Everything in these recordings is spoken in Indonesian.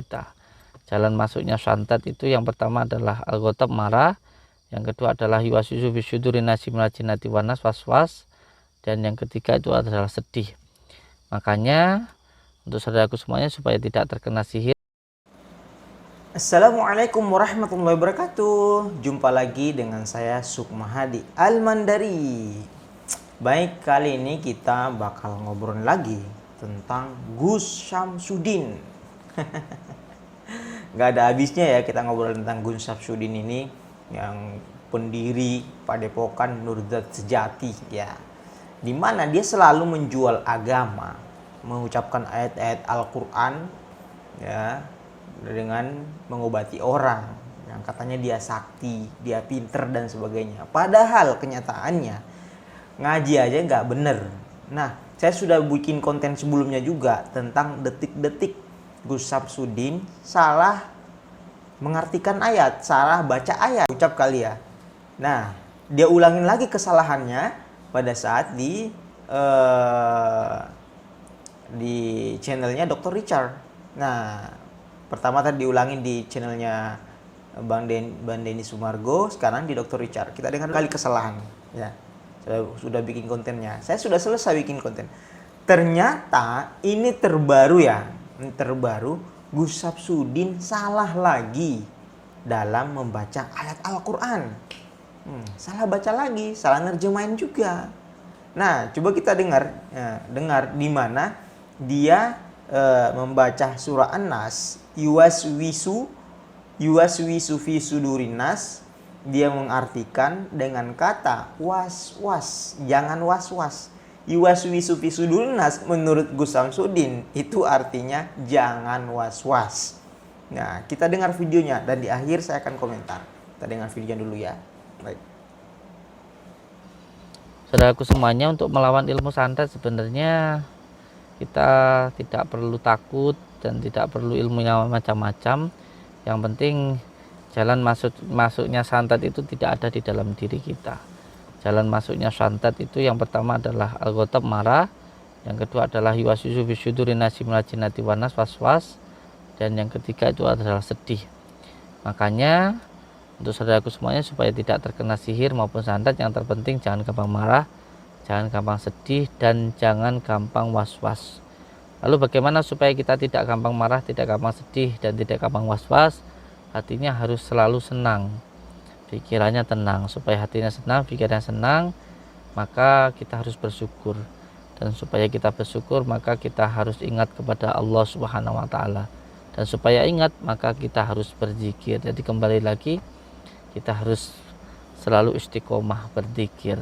kita. Jalan masuknya santet itu yang pertama adalah al-ghadab, marah, yang kedua adalah yuwaswisu fi sudurin nasi minal jinnati wan nas, was-was, dan yang ketiga itu adalah sedih. Makanya untuk saudaraku semuanya supaya tidak terkena sihir. Assalamualaikum warahmatullahi wabarakatuh. Jumpa lagi dengan saya Sukma Hadi Al-Mandari. Baik, kali ini kita bakal ngobrol lagi tentang Gus Syamsuddin. Gak ada habisnya ya kita ngobrol tentang Gus Syamsuddin ini, yang pendiri Padepokan Nurdat Sejati ya. Dimana dia selalu menjual agama, mengucapkan ayat-ayat Al-Quran ya, dengan mengobati orang yang katanya dia sakti, dia pinter dan sebagainya. Padahal kenyataannya ngaji aja nggak bener. Nah, saya sudah bikin konten sebelumnya juga tentang detik-detik Gus Syamsuddin salah mengartikan ayat, salah baca ayat, ucap kali ya. Nah, dia ulangin lagi kesalahannya pada saat di channelnya Dr. Richard. Nah, pertama tadi diulangin di channelnya Bang Denny Sumargo, sekarang di Dr. Richard. Kita dengar kali kesalahan ya. Saya sudah bikin kontennya. Saya sudah selesai bikin konten. Ternyata ini terbaru ya. Ini terbaru, Gus Syamsuddin salah lagi dalam membaca ayat Al-Quran. Salah baca lagi, salah nerjemahin juga. Nah, coba kita dengar ya, dengar di mana dia membaca surah An-Nas, yuwaswisu fi sudurin nas. Dia mengartikan dengan kata was-was, jangan was-was. Yuwaswisu fi sudurin nas menurut Gus Syamsuddin itu artinya jangan was-was. Nah, kita dengar videonya dan di akhir saya akan komentar. Kita dengar videonya dulu ya. Baik. Saudaraku semuanya, untuk melawan ilmu santet sebenarnya kita tidak perlu takut dan tidak perlu ilmunya macam-macam. Yang penting jalan masuknya santet itu tidak ada di dalam diri kita. Jalan masuknya santet itu yang pertama adalah al-ghadab, marah, yang kedua adalah yuwaswisu fi sudurin nasi minal jinnati wan nas, was-was, dan yang ketiga itu adalah sedih. Makanya untuk saudaraku semuanya supaya tidak terkena sihir maupun santet, yang terpenting jangan gampang marah, jangan gampang sedih, dan jangan gampang was-was. Lalu bagaimana supaya kita tidak gampang marah, tidak gampang sedih, dan tidak gampang was-was? Hatinya harus selalu senang, pikirannya tenang. Supaya hatinya senang, pikirannya senang, maka kita harus bersyukur. Dan supaya kita bersyukur, maka kita harus ingat kepada Allah Subhanahu wa Ta'ala. Dan supaya ingat, maka kita harus berzikir. Jadi kembali lagi, kita harus selalu istiqomah berzikir.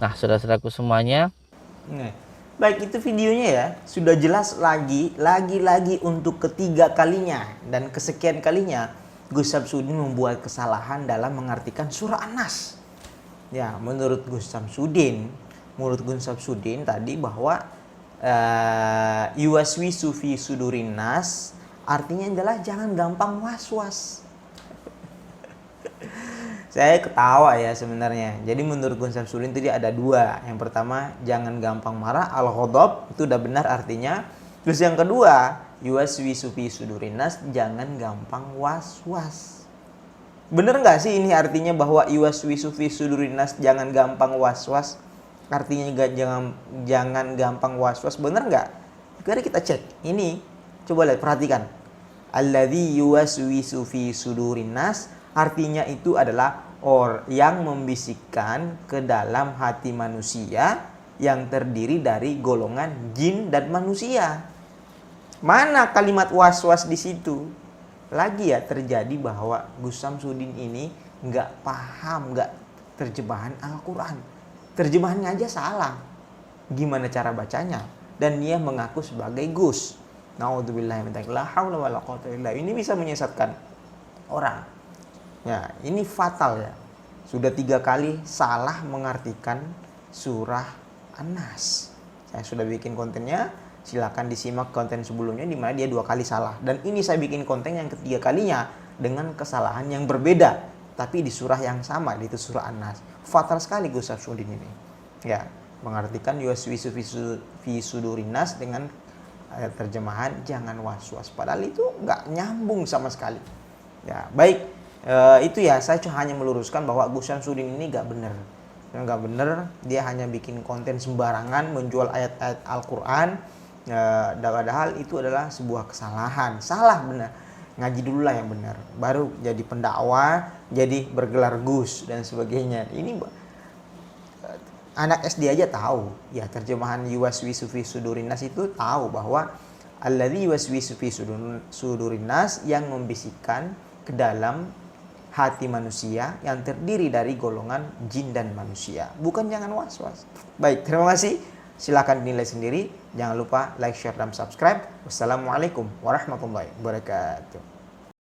Nah, saudara-saudaraku semuanya, baik, itu videonya ya. Sudah jelas lagi untuk ketiga kalinya dan kesekian kalinya Gus Syamsuddin membuat kesalahan dalam mengartikan surah An-Nas. Ya, menurut Gus Syamsuddin tadi bahwa yuwaswisu fi sudurin nas artinya adalah jangan gampang was-was. Saya ketawa ya sebenarnya. Jadi menurut Gus Syamsuddin itu dia ada dua. Yang pertama, jangan gampang marah, al-ghadab, itu udah benar artinya. Terus yang kedua, yuwaswisu fi sudurin nas, jangan gampang was-was. Bener nggak sih ini artinya bahwa yuwaswisu fi sudurin nas, jangan gampang was-was? Artinya jangan gampang was-was, bener nggak? Mari kita cek. Ini coba lihat, perhatikan. Alladzi yuwaswisu fi sudurin nas, artinya itu adalah yang membisikkan ke dalam hati manusia yang terdiri dari golongan jin dan manusia. Mana kalimat was-was di situ? Lagi ya terjadi bahwa Gus Syamsuddin ini nggak paham, nggak terjemahan Al-Quran. Terjemahannya aja salah. Gimana cara bacanya? Dan dia mengaku sebagai Gus. Naudzubillah min dzalik. La haula wala quwwata illa billah. Ini bisa menyesatkan orang. Ya, ini fatal ya. Sudah 3 kali salah mengartikan surah An-Nas. Saya sudah bikin kontennya. Silakan disimak konten sebelumnya di mana dia 2 kali salah. Dan ini saya bikin konten yang ketiga kalinya dengan kesalahan yang berbeda, tapi di surah yang sama, yaitu surah An-Nas. Fatal sekali Gus Syamsuddin ini. Ya, mengartikan yuwaswisu fi sudurin nas dengan ayat terjemahan jangan was-was, padahal itu nggak nyambung sama sekali. Ya baik, itu ya saya hanya meluruskan bahwa Gus Syamsuddin ini nggak bener, dia hanya bikin konten sembarangan menjual ayat-ayat Al-Quran. Padahal itu adalah sebuah kesalahan, salah benar. Ngaji dulu lah yang benar, baru jadi pendakwah, jadi bergelar Gus dan sebagainya. Ini anak SD aja tahu ya, terjemahan yuwaswisu fi sudurinas itu tahu bahwa alladzi yuwaswisu fi sudurinas, yang membisikkan ke dalam hati manusia yang terdiri dari golongan jin dan manusia, bukan jangan was-was. Baik, terima kasih. Silakan dinilai sendiri. Jangan lupa like, share, dan subscribe. Wassalamualaikum warahmatullahi wabarakatuh.